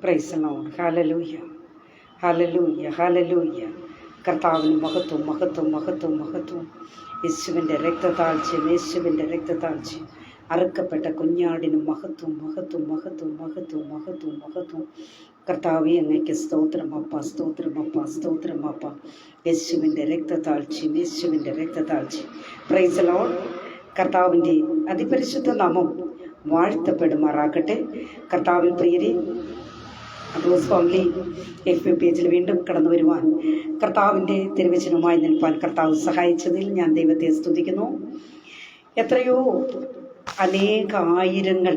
Price the Lord. Hallelujah, hallelujah, hallelujah. കർത്താവിന് മഹത്വം, മഹത്വം, മഹത്വം, മഹത്വം. യേശുവിൻ്റെ രക്തതാഴ്ചയും യേശുവിൻ്റെ രക്തതാഴ്ചയും അറുക്കപ്പെട്ട കുഞ്ഞാടിന് മഹത്വം, മഹത്വം, മഹത്വം, മഹത്വം, മഹത്വം, മഹത്വം. കർത്താവേ, അങ്ങേക്ക് സ്തോത്രം അപ്പ, സ്തോത്രം അപ്പ, സ്തോത്രം അപ്പ. യേശുവിൻ്റെ രക്തതാഴ്ചയും യേശുവിൻ്റെ രക്തതാഴ്ചയും. Price the Lord. കർത്താവിൻ്റെ അതിപരിശുദ്ധ നാമം വാഴ്ത്തപ്പെടുമാറാകട്ടെ. കർത്താവിൽ പ്രിയരെ, റോസ് ഫാമിലി FB പേജിൽ വീണ്ടും കടന്നു വരുവാൻ, കർത്താവിൻ്റെ തിരുവചനവുമായി നിൽപ്പാൻ കർത്താവ് സഹായിച്ചതിൽ ഞാൻ ദൈവത്തെ സ്തുതിക്കുന്നു. എത്രയോ അനേകായിരങ്ങൾ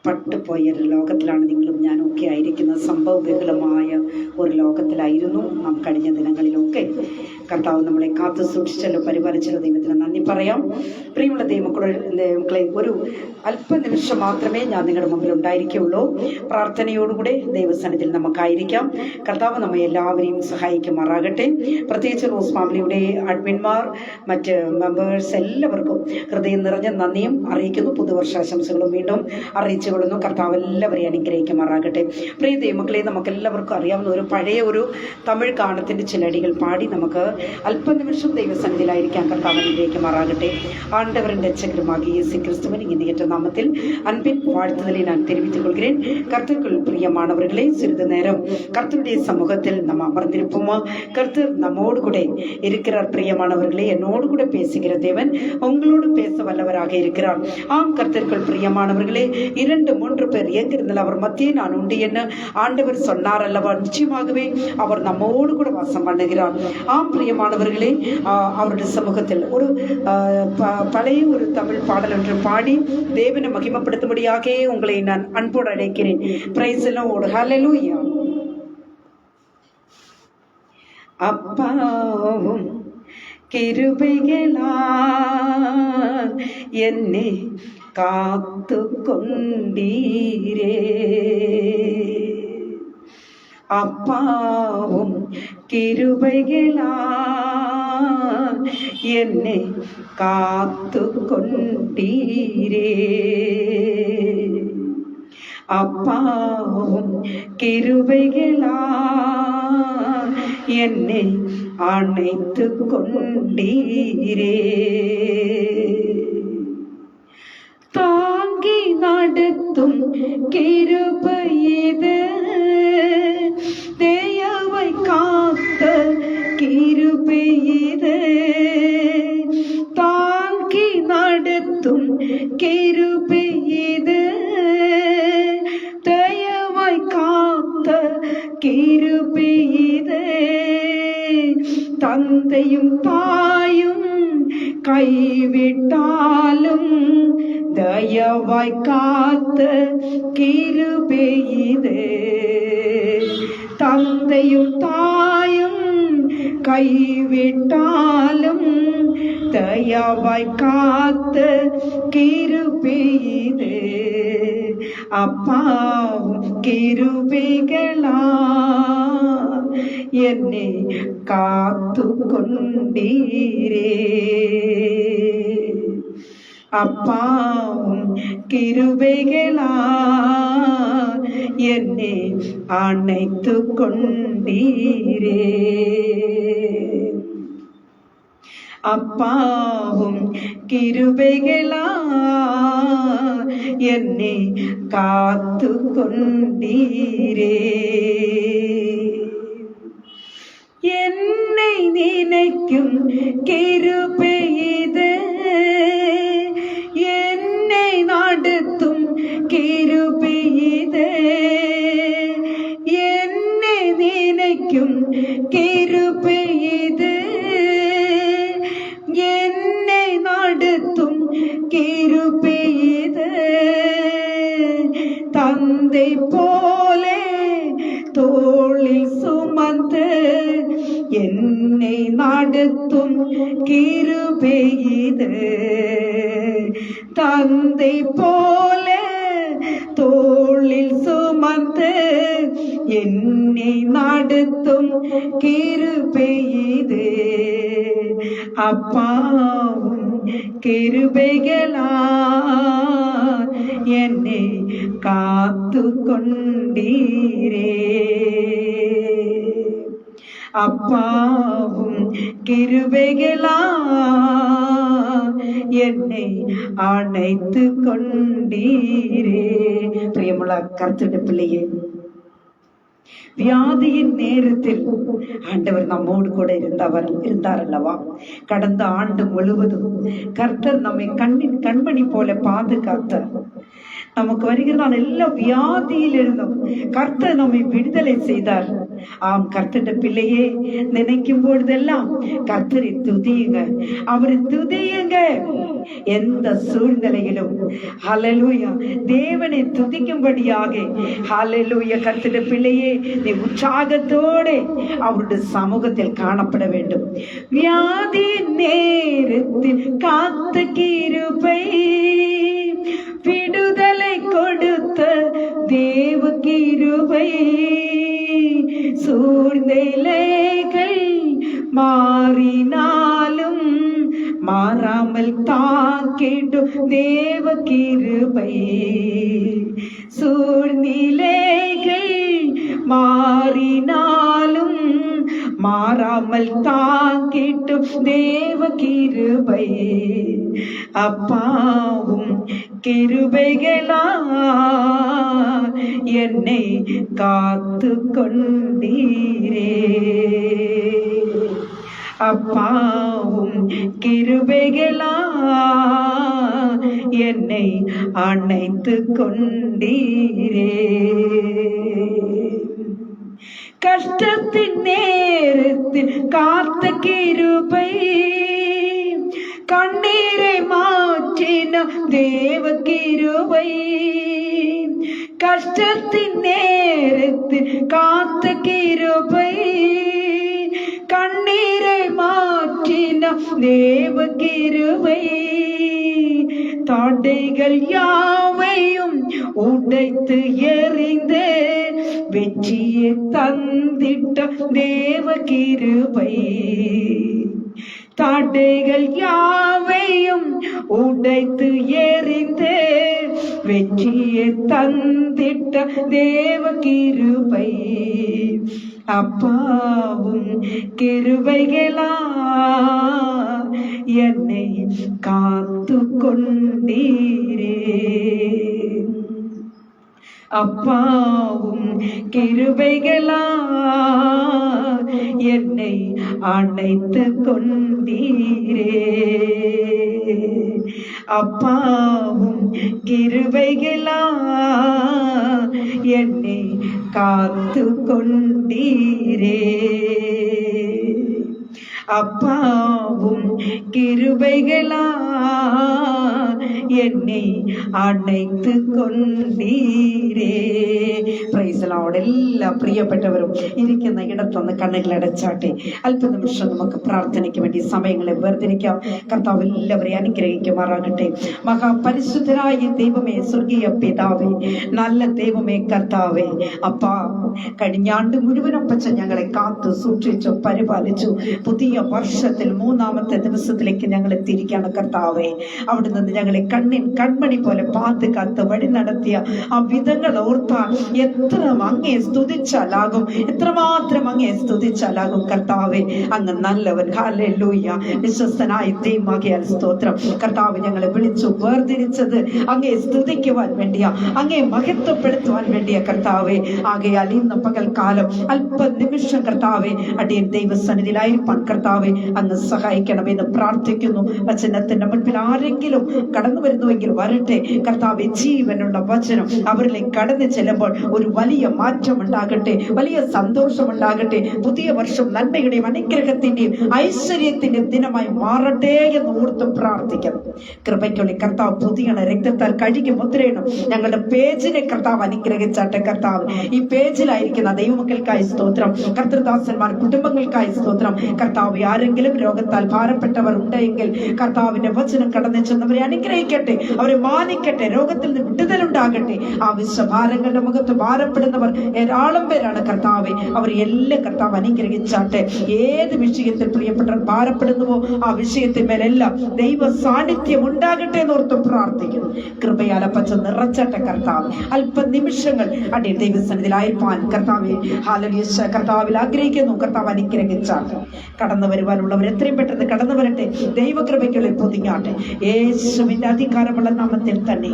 പട്ടുപോയൊരു ലോകത്തിലാണ് നിങ്ങളും ഞാനും ഒക്കെ ആയിരിക്കുന്നത്. സംഭവബഹുലമായ ഒരു ലോകത്തിലായിരുന്നു നാം കഴിഞ്ഞ ദിനങ്ങളിലൊക്കെ. കർത്താവ് നമ്മളെ കാത്തു സൂക്ഷിച്ചല്ലോ, പരിപാലിച്ചല്ലോ. ദൈവത്തിന് നന്ദി പറയാം. പ്രിയമുള്ള ദൈവമക്കളെ, ഒരു അല്പനിമിഷം മാത്രമേ ഞാൻ നിങ്ങളുടെ മുമ്പിൽ ഉണ്ടായിരിക്കുകയുള്ളൂ. പ്രാർത്ഥനയോടുകൂടെ ദൈവസന്നിധിയിൽ നമുക്കായിരിക്കാം. കർത്താവ് നമ്മെ എല്ലാവരെയും സഹായിക്കുമാറാകട്ടെ. പ്രത്യേകിച്ച് റോസ് ഫാമിലിയുടെ അഡ്മിന്മാർ, മറ്റ് മെമ്പേഴ്സ് എല്ലാവർക്കും ഹൃദയം നിറഞ്ഞ നന്ദിയും അറിയിക്കുന്നു. പുതുവർഷാശംസകളും വീണ്ടും അറിയിച്ചുകൊള്ളുന്നു. കർത്താവ് എല്ലാവരെയും അനുഗ്രഹിക്കുമാറാകട്ടെ. പ്രിയ ദൈവമക്കളെ, നമുക്കെല്ലാവർക്കും അറിയാവുന്ന ഒരു പഴയ ഒരു തമിഴ് ഗാനത്തിൻ്റെ ചിലടികൾ പാടി നമുക്ക് അല്പനിമിഷം ദൈവസന്നിധിയിലായിരിക്കാം. കർത്താവ് അനുഗ്രഹിക്കുമാറാകട്ടെ. ആണ്ടവരിன் രക്ഷകருமாகிய இயேசு கிறிஸ்துவின் இனிய நாமத்தில் அன்பின் வாழ்த்துதலை நான் தெரிவித்துக் கொள்கிறேன். கர்த்தருக்குள் பிரியமானவர்களே, சிறிது நேரம் கர்த்தருடைய சமூகத்தில் நம்ம அமர்ந்திருப்போமா? கர்த்தர் நம்மோடு கூட இருக்கிறார். பிரியமானவர்களே, என்னோடு கூட பேசுகிற தேவன் உங்களோடு பேச வல்லவராக இருக்கிறார். ஆம், கர்த்தருக்குள் பிரியமானவர்களே, 2-3 பேர் எங்கிருந்தால் அவர் மத்தியே நான் உண்டு என்ன ஆண்டவர் சொன்னார் அல்லவா? நிச்சயமாகவே அவர் நம்மோடு கூட வாசம் பண்ணுகிறார். ஆம் பிரியமானவர்களே, அவருடைய சமூகத்தில் ஒரு பழைய ஒரு தமிழ் பாடல் ஒன்று பாடி தேவனை மகிமைப்படுத்தும்படியாக உங்களை நான் அன்போடு அழைக்கிறேன். Praise the Lord. ஹல்லேலூயா. அப்பாவும் கிருபைகளால் என்னை காத்து கொண்டீரே, அப்பாவும் கிருபைகளால் என்னை காத்து கொண்டீரே, அப்பாவும் கிருபைகளால் என்னை அணைத்து கொண்டீரே, தாங்கி நடத்தும் கிருபை இது, தேயவை காத்த கிருபை இது, தாங்கி நடத்தும் கிருபை இது, தேயவை காத்த கிருபை இது, தந்தையும் தாயும் கைவிட்டாலும் தயவாய் காத்த கிருபை இது, தந்தையும் தாயும் கைவிட்டாலும் தயவாய் காத்த கிருபை இது, அப்பாவும் கிருபைகளால் என்னை காத்து கொண்டீரே, அப்பாவும் கிருபைகளால் என்னை அணைத்து கொண்டீரே, அப்பாவும் கிருபைகளால் என்னை காத்து கொண்டீரே, என்னை நினைக்கும் கிருபை இது, என்னை நடத்தும் கிருபை இது, என்னை நினைக்கும் கிருபை இது, என்னை நடத்தும் கிருபை இது, தந்தை போலே தோளில் சுமந்து என்னை நடத்தும் கிருபை இது, தந்தை போலே தோளில் சுமந்து என்னை நடத்தும் கிருபை இது, அப்பாவும் கிருபைகளால் എന്നെ കാത്തുകൊണ്ടീരേ. അപ്പാവും കിരുബൈകളാ എന്നെ അണൈത്ത് കൊണ്ടീരേ. പ്രിയമുള്ള കർത്തരുടെ പിള്ളയെ, வியாதியின் நேரத்தில் ஆண்டவர் நம்மோடு கூட இருந்தார் அல்லவா? கடந்த ஆண்டு முழுவதும் கர்த்தர் நம்மை கண்மணி போல பாதுகாத்தார். நமக்கு வருகிறதான எல்லா வியாதியிலிருந்தும் கர்த்தர் நம்மை விடுதலை செய்தார். ஆம், கர்த்தருடைய பிள்ளையே, நினைக்கும் பொழுதெல்லாம் கர்த்தரை துதியுங்க, அவரை துதியுங்க. எந்த சூழ்நிலையிலும் ஹல்லேலூயா தேவனை துதிக்கும்படியாக ஹல்லேலூயா. கர்த்தருடைய பிள்ளையே, நீ உற்சாகத்தோடு அவருடைய சமூகத்தில் காணப்பட வேண்டும். வியாதி நேரத்தில் காத்த கிருபை, விடுதலை கொடுத்த தேவ கிருபை, சூழ்நிலைகள் மாறினாலும் மாறாமல் தாக்கிடும் தேவ கிருபை, சூழ்நிலைகள் மாறினாலும் மாறாமல் தாக்கிடும் தேவ கிருபை, அப்பாவும் கிருபைகளா என்னை காத்து கொண்டீரே. அப்பாவும் கிருபைகளா என்னை அணைத்து கொண்டீரே. கஷ்டத்தின் நேரத்தில் காத்த கிருபை, கண்ணீரை மாற்றின தேவ கிருபை, கஷ்டத்தின் நேரத்தில் காத்த கிருபை, கண்ணீரை மாற்றின தேவ கிருபை, தாண்டைகள் யாவையும் உடைத்து எறிந்து வெற்றியை தந்திட்ட தேவ கிருபை, தாண்டைகள் யாவையும் உடைத்து எறிந்து வெற்றியை தந்திட்ட தேவ கிருபை, அப்பாவும் கிருபைகளா என்னை காத்து கொண்டீரே. அப்பாவும் கிருபைகளா என்னை அணைத்து கொண்டீரே. அப்பாவும் கிருபைகளா என்னை காத்து கொண்டீரே. அப்பாவும் கிருபைகளா என்னை അണൈത്ത് കൊണ്ടീരേ. Praise the Lord. എല്ലാ പ്രിയപ്പെട്ടവരും ഇരിക്കുന്ന ഇടത്തൊന്ന് കണ്ണുകളടച്ചാട്ടെ. അല്പനിമിഷം നമുക്ക് പ്രാർത്ഥനയ്ക്ക് വേണ്ടി സമയങ്ങളെ വേർതിരിക്കാം. കർത്താവ് എല്ലാവരെയും അനുഗ്രഹിക്കുമാറാകട്ടെ. മഹാപരിശുദ്ധരായ ദൈവമേ, സ്വർഗീയ പിതാവേ, നല്ല ദൈവമേ, കർത്താവേ, അപ്പാ, കഴിഞ്ഞാണ്ട് മുഴുവനും പച്ച ഞങ്ങളെ കാത്തു സൂക്ഷിച്ചു പരിപാലിച്ചു. പുതിയ വർഷത്തിൽ 3-ാമത്തെ ദിവസത്തിലേക്ക് ഞങ്ങൾ എത്തിയിരിക്കുകയാണ് കർത്താവേ. അവിടെ നിന്ന് ഞങ്ങളെ കൺമണി പോലെ കാത്ത് വഴി നടത്തിയ ആ വിധങ്ങൾ ഓർത്താൽ എത്ര അങ്ങേ സ്തുതിച്ചാലാകും, എത്രമാത്രം അങ്ങേ സ്തുതിച്ചാലാകും കർത്താവേ. അങ്ങ് നല്ലവൻ. ഹല്ലേലൂയ. വിശ്വസ്തനായ ദൈവമാകിയാൽ സ്തോത്രം. കർത്താവ് ഞങ്ങളെ വിളിച്ചു വേർതിരിച്ചത് അങ്ങേ സ്തുതിക്കുവാൻ വേണ്ടിയാ, അങ്ങേ മഹത്വപ്പെടുത്തുവാൻ വേണ്ടിയ കർത്താവേ. ആകയാൽ ഇന്ന് പകൽക്കാലം അല്പനിമിഷം കർത്താവേ അടിയൻ ദൈവസന്നിധിയിലായിരിക്കാൻ കർത്താവേ അങ്ങ് സഹായിക്കണമെന്ന് പ്രാർത്ഥിക്കുന്നു. വചനത്തിന്റെ മുൻപിൽ ആരെങ്കിലും കടന്നു വരുന്നുവെങ്കിൽ വരട്ടെ കർത്താവേ. ജീവനുള്ള വചനം അവരിലേക്ക് കടന്നു ചെല്ലുമ്പോൾ ഒരു വലിയ മാറ്റം ഉണ്ടാകട്ടെ, വലിയ സന്തോഷം ഉണ്ടാകട്ടെ. പുതിയ വർഷം നന്മയുടെയും അനുഗ്രഹത്തിന്റെയും ഐശ്വര്യത്തിന്റെയും ദിനമായി മാറട്ടെ എന്ന് ഓർത്ത് പ്രാർത്ഥിക്കണം. കൃപയ്ക്കുള്ളിൽ കർത്താവ് പുതിയ രക്തത്താൽ കഴുകി മുദ്രയിടണം. ഞങ്ങളുടെ പേജിനെ കർത്താവ് അനുഗ്രഹിച്ചാട്ടെ. കർത്താവ് ഈ പേജിലായിരിക്കുന്ന ദൈവമക്കൾക്കായി സ്തോത്രം. കർത്തൃദാസന്മാർ കുടുംബങ്ങൾക്കായി സ്തോത്രം. കർത്താവ് ആരെങ്കിലും രോഗത്താൽ ഭാരപ്പെട്ടവർ ഉണ്ടെങ്കിൽ കർത്താവിന്റെ വചനം കടന്നു ചെന്നവരെ അനുഗ്രഹിക്കണം. സ്തുതിക്കട്ടെ, അവരെ മാനിക്കട്ടെ. രോഗത്തിൽ നിന്ന് വിടുതലുണ്ടാകട്ടെ. ആവശ്യഭാരങ്ങളുടെ മുഖത്ത് ഭാരപ്പെടുന്നവർ ധാരാളം പേരാണ് കർത്താവെ. അവർ എല്ലാം കർത്താവ് അനുഗ്രഹിച്ചാട്ടെ. ഏത് വിഷയത്തിൽ പ്രിയപ്പെട്ടവർ ഭാരപ്പെടുന്നുവോ ആ വിഷയത്തിന്മേലെല്ലാം ദൈവ സാന്നിധ്യം ഉണ്ടാകട്ടെ എന്നോർത്ത് പ്രാർത്ഥിക്കുന്നു. കൃപയാൽ പച്ച നിറച്ചട്ടെ കർത്താവ്. അല്പനിമിഷങ്ങൾ അടിയിൽ ദൈവസന്നിധിയിലായിരിക്കാൻ കർത്താവെ കർത്താവിൽ ആഗ്രഹിക്കുന്നു. കർത്താവ് അനുഗ്രഹിച്ചാട്ടെ. കടന്നു വരുവാനുള്ളവർ എത്രയും പെട്ടെന്ന് കടന്നു വരട്ടെ. ദൈവകൃപയ്ക്കുള്ളിൽ പൊതിഞ്ഞാട്ടെ. യേശുവിന്റെ അധികാരമുള്ള നാമത്തിൽ തന്നെ.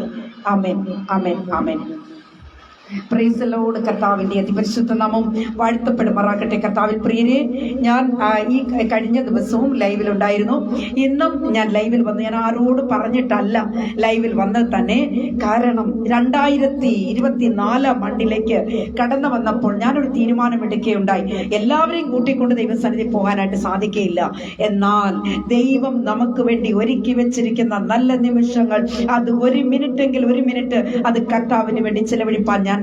Amen, amen, amen. Praise the Lord. കർത്താവിന്റെ അതിപരിശുദ്ധ നാമം വാഴ്ത്തപ്പെടുമാറാകട്ടെ. കർത്താവിൽ പ്രിയരെ, ഞാൻ ഈ കഴിഞ്ഞ ദിവസവും ലൈവിലുണ്ടായിരുന്നു. ഇന്നും ഞാൻ ലൈവിൽ വന്ന്, ഞാൻ ആരോട് പറഞ്ഞിട്ടല്ല ലൈവിൽ വന്നത് തന്നെ. കാരണം 2024 ആണ്ടിലേക്ക് കടന്നു വന്നപ്പോൾ ഞാനൊരു തീരുമാനമെടുക്കുകയുണ്ടായി. എല്ലാവരെയും കൂട്ടിക്കൊണ്ട് ദൈവസന്നിധി പോകാനായിട്ട് സാധിക്കുകയില്ല. എന്നാൽ ദൈവം നമുക്ക് വേണ്ടി ഒരുക്കി വെച്ചിരിക്കുന്ന നല്ല നിമിഷങ്ങൾ, അത് ഒരു മിനിറ്റ് അത് കർത്താവിന് വേണ്ടി ചെലവഴിപ്പാൻ ഞാൻ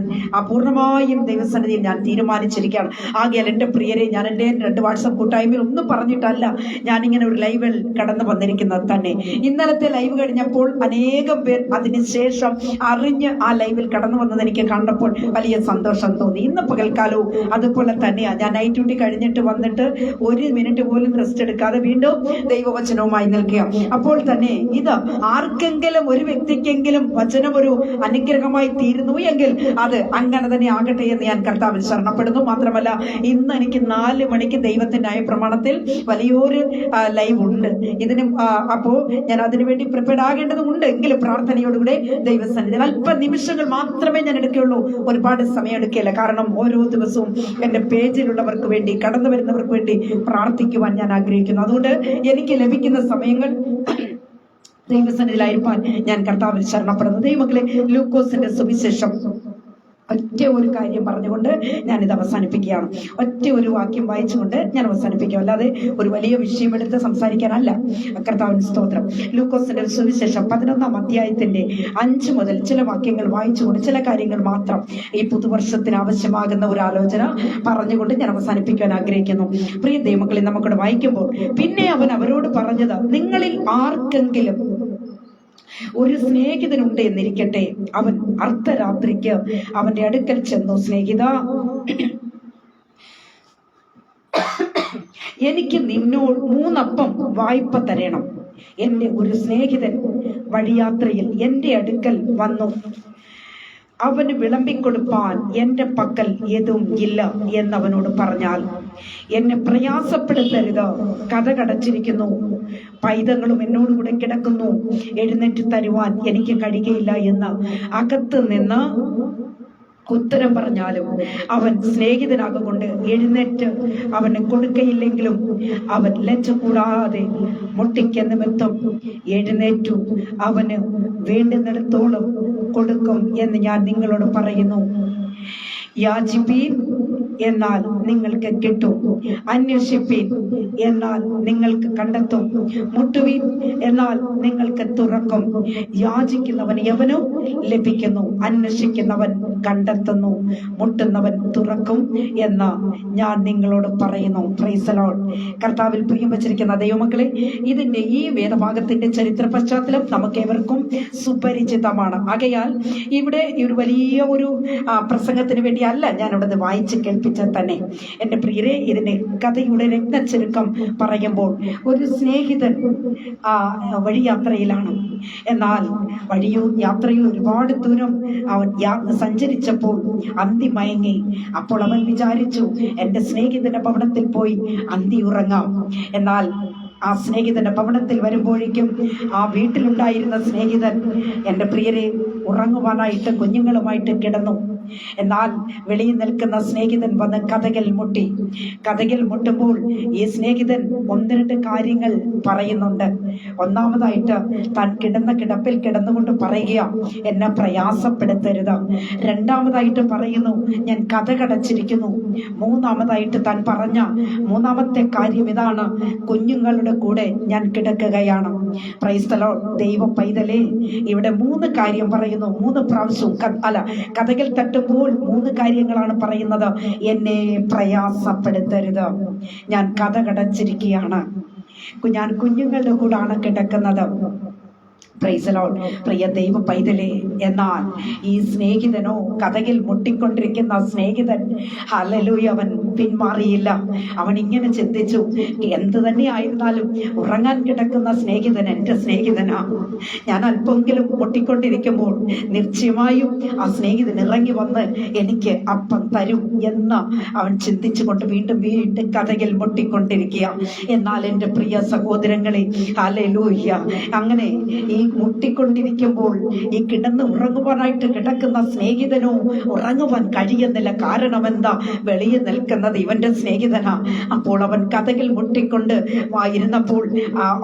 പൂർണ്ണമായും ദൈവസന്നിധിയിൽ ഞാൻ തീരുമാനിച്ചിരിക്കുകയാണ്. ആകയാൽ എൻ്റെ പ്രിയരെ, ഞാൻ എൻ്റെ 2 വാട്സപ്പ് കൂട്ടായ്മയിൽ ഒന്നും പറഞ്ഞിട്ടല്ല ഞാനിങ്ങനെ ഒരു ലൈവിൽ കടന്നു വന്നിരിക്കുന്നത് തന്നെ. ഇന്നലത്തെ ലൈവ് കഴിഞ്ഞപ്പോൾ അനേകം പേർ അതിനുശേഷം അറിഞ്ഞ് ആ ലൈവിൽ കടന്നു വന്നത് എനിക്ക് കണ്ടപ്പോൾ വലിയ സന്തോഷം തോന്നി. ഇന്ന് പകൽക്കാലവും അതുപോലെ തന്നെയാണ്. ഞാൻ നൈറ്റ് ഡ്യൂട്ടി കഴിഞ്ഞിട്ട് വന്നിട്ട് 1 മിനിറ്റ് പോലും റെസ്റ്റ് എടുക്കാതെ വീണ്ടും ദൈവവചനവുമായി നിൽക്കുക. അപ്പോൾ തന്നെ ഇത് ആർക്കെങ്കിലും, ഒരു വ്യക്തിക്കെങ്കിലും വചനം ഒരു അനുഗ്രഹമായി തീരുന്നു എങ്കിൽ അത് അങ്ങനെ തന്നെ ആകട്ടെ എന്ന് ഞാൻ കർത്താവിൽ ശരണപ്പെടുന്നു. മാത്രമല്ല, ഇന്ന് എനിക്ക് 4 മണിക്ക് ദൈവത്തിന്റെ ന്യായപ്രമാണത്തിൽ വലിയൊരു ലൈവ് ഉണ്ട്. ഇതിനും അപ്പോ ഞാൻ അതിനുവേണ്ടി പ്രിപ്പയർഡ് ആകേണ്ടതുണ്ട്. എങ്കിലും പ്രാർത്ഥനയോടുകൂടെ ദൈവസന്നിധിയിൽ അല്പ നിമിഷങ്ങൾ മാത്രമേ ഞാൻ എടുക്കുകയുള്ളൂ. ഒരുപാട് സമയം എടുക്കുകയില്ല. കാരണം ഓരോ ദിവസവും എൻ്റെ പേജിലുള്ളവർക്ക് വേണ്ടി, കടന്നു വരുന്നവർക്ക് വേണ്ടി പ്രാർത്ഥിക്കുവാൻ ഞാൻ ആഗ്രഹിക്കുന്നു. അതുകൊണ്ട് എനിക്ക് ലഭിക്കുന്ന സമയങ്ങൾ ദൈവസന്നിധിയിലായിരിക്കാൻ ഞാൻ കർത്താവിൽ ശരണപ്പെടുന്നു. ദൈവമക്കളെ, ലൂക്കോസിന്റെ സുവിശേഷം ഒറ്റ ഒരു കാര്യം പറഞ്ഞുകൊണ്ട് ഞാനിത് അവസാനിപ്പിക്കുകയാണ്. ഒറ്റ ഒരു വാക്യം വായിച്ചുകൊണ്ട് ഞാൻ അവസാനിപ്പിക്കും. അല്ലാതെ ഒരു വലിയ വിഷയമെടുത്ത് സംസാരിക്കാനല്ല. കർത്താവിന് സ്തോത്രം. ലൂക്കോസിന്റെ സുവിശേഷം 11-ാം അധ്യായത്തിന്റെ 5 മുതൽ ചില വാക്യങ്ങൾ വായിച്ചുകൊണ്ട് ചില കാര്യങ്ങൾ മാത്രം ഈ പുതുവർഷത്തിന് ആവശ്യമാകുന്ന ഒരു ആലോചന പറഞ്ഞുകൊണ്ട് ഞാൻ അവസാനിപ്പിക്കാൻ ആഗ്രഹിക്കുന്നു. പ്രിയ ദൈവമക്കളെ, നമുക്കിവിടെ വായിക്കുമ്പോൾ, പിന്നെ അവൻ അവരോട് പറഞ്ഞത്, നിങ്ങളിൽ ആർക്കെങ്കിലും ഒരു സ്നേഹിതനുണ്ട് എന്നിരിക്കട്ടെ. അവൻ അർദ്ധരാത്രിക്ക് അവന്റെ അടുക്കൽ ചെന്നു, സ്നേഹിത, എനിക്ക് നിന്നോട് 3 അപ്പം വായ്പ തരണം. എന്റെ ഒരു സ്നേഹിതൻ വഴിയാത്രയിൽ എന്റെ അടുക്കൽ വന്നു. അവന് വിളമ്പിക്കൊടുപ്പാൻ എന്റെ പക്കൽ ഏതും ഇല്ല എന്നവനോട് പറഞ്ഞാൽ, എന്നെ പ്രയാസപ്പെടുത്തരുത്, കതകടച്ചിരിക്കുന്നു, പൈതങ്ങളും എന്നോടുകൂടെ കിടക്കുന്നു, എഴുന്നേറ്റ് തരുവാൻ എനിക്ക് കഴിയുകയില്ല എന്ന് അകത്ത് നിന്ന് ഉത്തരം പറഞ്ഞാലും അവൻ സ്നേഹിതനാകൊണ്ട് എഴുന്നേറ്റ് അവന് കൊടുക്കയില്ലെങ്കിലും അവൻ ലജ്ജ കൂടാതെ മുട്ടിക്ക നിമിത്തം എഴുന്നേറ്റു അവന് വേണ്ടുന്നിടത്തോളം കൊടുക്കും എന്ന് ഞാൻ നിങ്ങളോട് പറയുന്നു. യാചിപ്പീൻ, എന്നാൽ നിങ്ങൾക്ക് കിട്ടും. അന്വേഷിപ്പീൻ, എന്നാൽ നിങ്ങൾക്ക് കണ്ടെത്തും. മുട്ടുവീൻ, എന്നാൽ നിങ്ങൾക്ക് തുറക്കും. യാചിക്കുന്നവൻ യവനും ലഭിക്കുന്നു, അന്വേഷിക്കുന്നവൻ കണ്ടെത്തുന്നു, മുട്ടുന്നവൻ തുറക്കും എന്ന് ഞാൻ നിങ്ങളോട് പറയുന്നു. Price the Lord. കർത്താവിൽ പ്രിയം വച്ചിരിക്കുന്ന ദൈവമക്കളെ, ഇതിന്റെ ഈ വേദഭാഗത്തിന്റെ ചരിത്ര പശ്ചാത്തലം നമുക്കേവർക്കും സുപരിചിതമാണ്. ആകയാൽ ഇവിടെ ഒരു വലിയ ഒരു പ്രസംഗത്തിന് വേണ്ടി അല്ല ഞാനിവിടെ വായിച്ച് കേൾപ്പിച്ചത് തന്നെ. എൻ്റെ പ്രിയരെ, ഇതിന്റെ കഥയുടെ രത്നച്ചുരുക്കം പറയുമ്പോൾ, ഒരു സ്നേഹിതൻ വഴിയാത്രയിലാണ്. എന്നാൽ യാത്രയിൽ ഒരുപാട് ദൂരം അവൻ സഞ്ചരിച്ചപ്പോൾ അന്തി മയങ്ങി. അപ്പോൾ അവൻ വിചാരിച്ചു, എൻ്റെ സ്നേഹിതന്റെ ഭവനത്തിൽ പോയി അന്തി ഉറങ്ങാം. എന്നാൽ ആ സ്നേഹിതന്റെ ഭവനത്തിൽ വരുമ്പോഴേക്കും ആ വീട്ടിലുണ്ടായിരുന്ന സ്നേഹിതൻ, എൻ്റെ പ്രിയരെ, ഉറങ്ങുവാനായിട്ട് കുഞ്ഞുങ്ങളുമായിട്ട് കിടന്നു. എന്നാൽ വെളിയിൽ നിൽക്കുന്ന സ്നേഹിതൻ വന്ന് കതകൽ മുട്ടി. കതകൽ മുട്ടുമ്പോൾ ഈ സ്നേഹിതൻ 1-2 കാര്യങ്ങൾ പറയുന്നുണ്ട്. ഒന്നാമതായിട്ട്, താൻ കിടന്ന കിടപ്പിൽ കിടന്നുകൊണ്ട് പറയുക, എന്നെ പ്രയാസപ്പെടുത്തരുത്. രണ്ടാമതായിട്ട് പറയുന്നു, ഞാൻ കതകടച്ചിരിക്കുന്നു. മൂന്നാമതായിട്ട് താൻ പറഞ്ഞ 3-ാമത്തെ കാര്യം ഇതാണ്, കുഞ്ഞുങ്ങളുടെ കൂടെ ഞാൻ കിടക്കുകയാണ്. Price the Lord. ദൈവ പൈതലേ, ഇവിടെ 3 കാര്യം പറയുന്നു. 3 പ്രാവശ്യവും കതകൽ തട്ടുമ്പോൾ 3 കാര്യങ്ങളാണ് പറയുന്നത്. എന്നെ പ്രയാസപ്പെടുത്തരുത്, ഞാൻ കതകടച്ചിരിക്കുകയാണ്, ഞാൻ കുഞ്ഞുങ്ങളുടെ കൂടാണ് കിടക്കുന്നത്. Price the Lord. പ്രിയ ദൈവ പൈതലേ, എന്നാൽ ഈ സ്നേഹിതനോ, കഥകിൽ മുട്ടിക്കൊണ്ടിരിക്കുന്ന സ്നേഹിതൻ, ഹല്ലേലൂയ, അവൻ പിന്മാറിയില്ല. അവൻ ഇങ്ങനെ ചിന്തിച്ചു, എന്ത് തന്നെ ആയിരുന്നാലും ഉറങ്ങാൻ കിടക്കുന്ന സ്നേഹിതൻ എൻ്റെ സ്നേഹിതനാ. ഞാൻ അല്പമെങ്കിലും മുട്ടിക്കൊണ്ടിരിക്കുമ്പോൾ നിശ്ചയമായും ആ സ്നേഹിതൻ ഇറങ്ങി വന്ന് എനിക്ക് അപ്പം തരും എന്ന് അവൻ ചിന്തിച്ചുകൊണ്ട് വീണ്ടും വീണ്ടും കഥകിൽ മുട്ടിക്കൊണ്ടിരിക്കുക. എന്നാൽ എൻ്റെ പ്രിയ സഹോദരങ്ങളെ, ഹല്ലേലൂയ, അങ്ങനെ ഈ മുട്ടിക്കൊണ്ടിരിക്കുമ്പോൾ ഈ കിടന്ന് ഉറങ്ങുവാനായിട്ട് കിടക്കുന്ന സ്നേഹിതനോ ഉറങ്ങുവാൻ കഴിയുന്നില്ല. കാരണം എന്താ? വെളിയിൽ നിൽക്കുന്നത് ഇവന്റെ സ്നേഹിതനാ. അപ്പോൾ അവൻ കഥകിൽ മുട്ടിക്കൊണ്ട് ഇരുന്നപ്പോൾ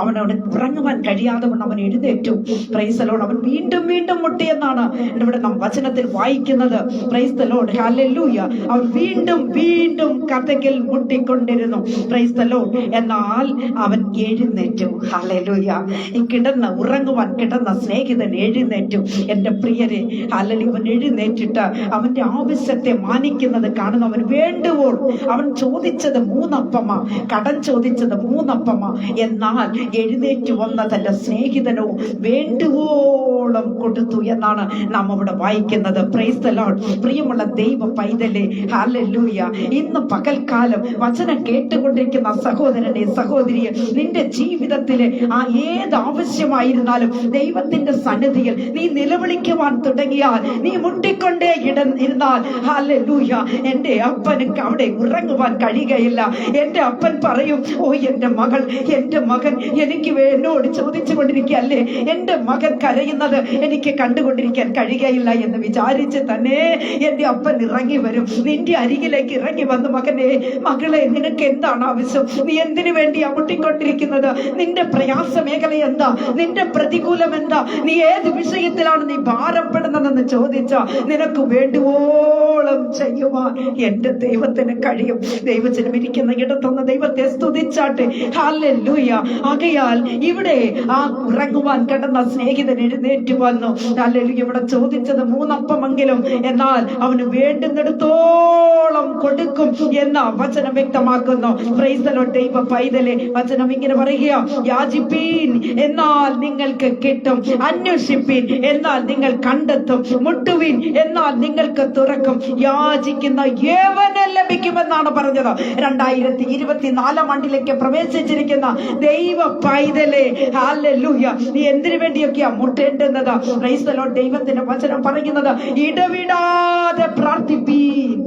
അവനോട് ഉറങ്ങുവാൻ കഴിയാതെ അവൻ എഴുന്നേറ്റു. Praise the Lord. അവൻ വീണ്ടും വീണ്ടും മുട്ടിയെന്നാണ് ഇവിടെ നാം വചനത്തിൽ വായിക്കുന്നത്. Praise the Lord, hallelujah. അവൻ വീണ്ടും വീണ്ടും കഥകിൽ മുട്ടിക്കൊണ്ടിരുന്നു. Praise the Lord. എന്നാൽ അവൻ എഴുന്നേറ്റു. ഹല്ലേലൂയ. ഈ കിടന്ന് ഉറങ്ങുവാൻ കിടന്ന സ്നേഹിതൻ എഴുന്നേറ്റു. എൻ്റെ പ്രിയരെ, ഹല്ലേലൂയ, അവൻ എഴുന്നേറ്റിട്ട് അവന്റെ ആവശ്യത്തെ മാനിക്കുന്നത് കാണുന്നു. അവൻ വേണ്ടുവോൾ, അവൻ ചോദിച്ചത് 3 അപ്പമാ, കടം ചോദിച്ചത് 3 അപ്പമാ. എന്നാൽ എഴുന്നേറ്റ് വന്നതല്ല, സ്നേഹിതനോ വേണ്ടുവോളം കൊടുത്തു എന്നാണ് നാം അവിടെ വായിക്കുന്നത്. Praise the Lord. പ്രിയമുള്ള ദൈവ പൈതലേ, ഹല്ലേലൂയ, ഇന്ന് പകൽക്കാലം വചനം കേട്ടുകൊണ്ടിരിക്കുന്ന സഹോദരനെ, സഹോദരിയെ, നിന്റെ ജീവിതത്തിലെ ആ ഏത് ആവശ്യമായിരുന്നാലും ദൈവത്തിന്റെ സന്നിധിയിൽ നീ നിലവിളിക്കുവാൻ തുടങ്ങിയാൽ, നീ മുട്ടിക്കൊണ്ടേ ഇരുന്നാൽ, ഹല്ലേലൂയ, എൻ്റെ അപ്പന് അവിടെ ഉറങ്ങുവാൻ കഴിയുകയില്ല. എൻ്റെ അപ്പൻ പറയും, ഓ എൻ്റെ മകൾ, എൻ്റെ മകൻ എനിക്ക് എന്നോട് ചോദിച്ചു കൊണ്ടിരിക്കുകയല്ലേ, എൻ്റെ മകൻ കരയുന്നത് എനിക്ക് കണ്ടുകൊണ്ടിരിക്കാൻ കഴിയുകയില്ല എന്ന് വിചാരിച്ച് തന്നെ എൻ്റെ അപ്പൻ ഇറങ്ങി വരും. നിന്റെ അരികിലേക്ക് ഇറങ്ങി വന്ന്, മകനെ, മകളെ, നിനക്ക് എന്താണ് ആവശ്യം? നീ എന്തിനു വേണ്ടിയാ മുട്ടിക്കൊണ്ടിരിക്കുന്നത്? നിന്റെ പ്രയാസ മേഖല എന്താ? നിന്റെ പ്രതികൂലം എന്താ? നീ ഏത് വിഷയത്തിലാണ് നീ ഭാരപ്പെടുന്നതെന്ന് ചോദിച്ചാ നിനക്ക് വേണ്ടുവോളം ചെയ്യുവാൻ എൻ്റെ ദൈവത്തിന് കഴിയും. ദൈവജനം ഇരിക്കുന്ന ഇടത്തുനിന്ന് ദൈവത്തെ സ്തുതിച്ചാട്ടെ. ഹല്ലേലൂയ. ആകയാൽ ഇവിടെ ആ ഉറങ്ങുവാൻ കിടന്ന സ്നേഹിതൻ എഴുന്നേറ്റ് വന്നു. ഹല്ലേലൂയ. ഇവിടെ ചോദിച്ചത് 3 അപ്പമെങ്കിലും, എന്നാൽ അവന് വേണ്ടുന്നിടത്തോളം കൊടുക്കും എന്ന വചനം വ്യക്തമാക്കുന്നു. Price the Lord. ദൈവ പൈതലേ, വചനം ഇങ്ങനെ പറയുക, യാചിപ്പീൻ എന്നാൽ നിങ്ങൾക്ക് കിട്ടും, അന്വേഷിപ്പീൻ എന്നാൽ നിങ്ങൾ കണ്ടെത്തും, മുട്ടുവിൻ എന്നാൽ നിങ്ങൾക്ക് തുറക്കും, യാചിക്കുന്ന ഏവനും ലഭിക്കുമെന്നാണ് പറഞ്ഞത്. 2024 ആണ്ടിലേക്ക് പ്രവേശിച്ചിരിക്കുന്ന ദൈവ പൈതലേ, ഹല്ലേലൂയ, നീ എന്തിനു വേണ്ടിയൊക്കെയാ മുട്ടേണ്ടുന്നത്? Praise the Lord. ദൈവത്തിന്റെ വചനം പറയുന്നത്, ഇടവിടാതെ പ്രാർത്ഥിപ്പീൻ.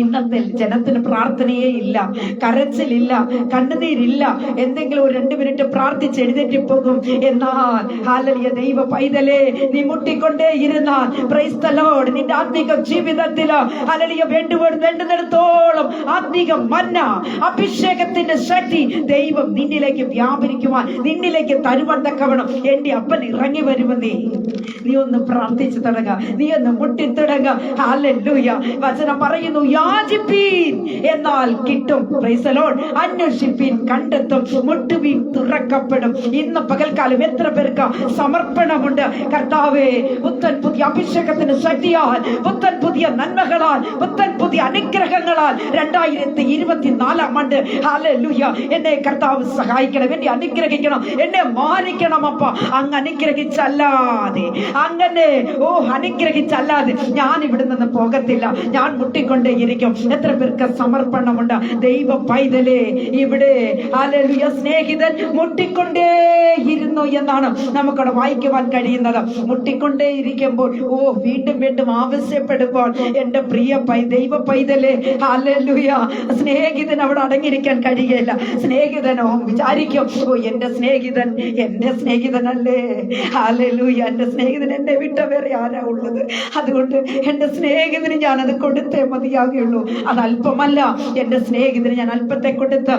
ഇന്നത്തെ ജനത്തിന് പ്രാർത്ഥനയേ ഇല്ല, കരച്ചിലില്ല, കണ്ണുനീരില്ല. എന്തെങ്കിലും ഒരു 2 മിനിറ്റ് പ്രാർത്ഥിച്ച് എഴുന്നേറ്റ് പോകും. എന്നാൽ ഹല്ലേലൂയ, ദൈവ പൈതലേ, നീ മുട്ടിക്കൊണ്ടേ ഇരുന്നാൽ, പ്രൈസ് ദി ലോർഡ്, നിന്റെ ആത്മീക ജീവിതത്തില് ഹല്ലേലൂയ വേണ്ടുന്നിടത്തോളം ആത്മീക മന്ന, അഭിഷേകത്തിന്റെ ശക്തി ദൈവം നിന്നിലേക്ക് വ്യാപരിക്കുവാൻ, നിന്നിലേക്ക് തരുവാൻ തക്കവണ്ണം എൻ്റെ അപ്പൻ ഇറങ്ങി വരുമെന്നേ. നീ ഒന്ന് പ്രാർത്ഥിച്ചു തുടങ്ങുക, നീ ഒന്ന് മുട്ടിത്തുടങ്ങുക. ഹല്ലേലൂയ. വചനം പറയുന്നു, യാചിപ്പീൻ എന്നാൽ കിട്ടും, പ്രൈസ് ദി ലോർഡ്, അന്വേഷിപ്പീൻ കണ്ടെത്തും, മുട്ടുവീൻ തുറക്കപ്പെടും. ഇന്ന് പകൽക്കാലം എത്ര പേർക്ക് സമർപ്പണമുണ്ട്? കർത്താവേ, പുത്തൻ പുതിയ അഭിഷേകത്തിന് ശക്തിയാൽ, പുത്തൻ പുതിയ നന്മകളാൽ, പുത്തൻ പുതിയ അനുഗ്രഹങ്ങളാൽ 2024 ആണ്ട്, ഹല്ലേലൂയ, എന്നെ കർത്താവ് സഹായിക്കണം, എന്നെ അനുഗ്രഹിക്കണം, എന്നെ മാനിക്കണം. അപ്പ അങ്ങ് അനുഗ്രഹിച്ചല്ലാതെ, അങ്ങനെ അനുഗ്രഹിച്ചല്ലാതെ ഞാൻ ഇവിടെ നിന്ന് പോകത്തില്ല, ഞാൻ മുട്ടിക്കൊണ്ടേയിരിക്കും. എത്ര പേർക്ക് സമർപ്പണമുണ്ട്? ദൈവ പൈതലേ, ഇവിടെ ഹല്ലേലൂയ, സ്നേഹിതൻ മുട്ടിക്കൊണ്ടേയിരുന്നു എന്നാണ് നമുക്കവിടെ വായിക്കുവാൻ കഴിയുന്നത്. മുട്ടിക്കൊണ്ടേയിരിക്കുമ്പോൾ, വീണ്ടും വീണ്ടും ആവശ്യപ്പെടുമ്പോൾ, എൻ്റെ പ്രിയ ദൈവ പൈതലേ, ഹല്ലേലൂയ, സ്നേഹിതൻ അവിടെ അടങ്ങിയിരിക്കാൻ കഴിയുകയില്ല. സ്നേഹിതനോ വിചാരിക്കും, എൻ്റെ സ്നേഹിതൻ എൻ്റെ സ്നേഹിതനല്ലേ, ഹല്ലേലൂയ, എൻ്റെ സ്നേഹിതൻ എന്നെ വിട്ട വേറെ ആരാ ഉള്ളത്? അതുകൊണ്ട് എൻ്റെ സ്നേഹിതന് ഞാനത് കൊടുത്തേ മതിയാകുള്ളൂ. അത് അല്പമല്ല, എൻ്റെ സ്നേഹിതന് ഞാൻ അല്പത്തെ കൊടുത്ത്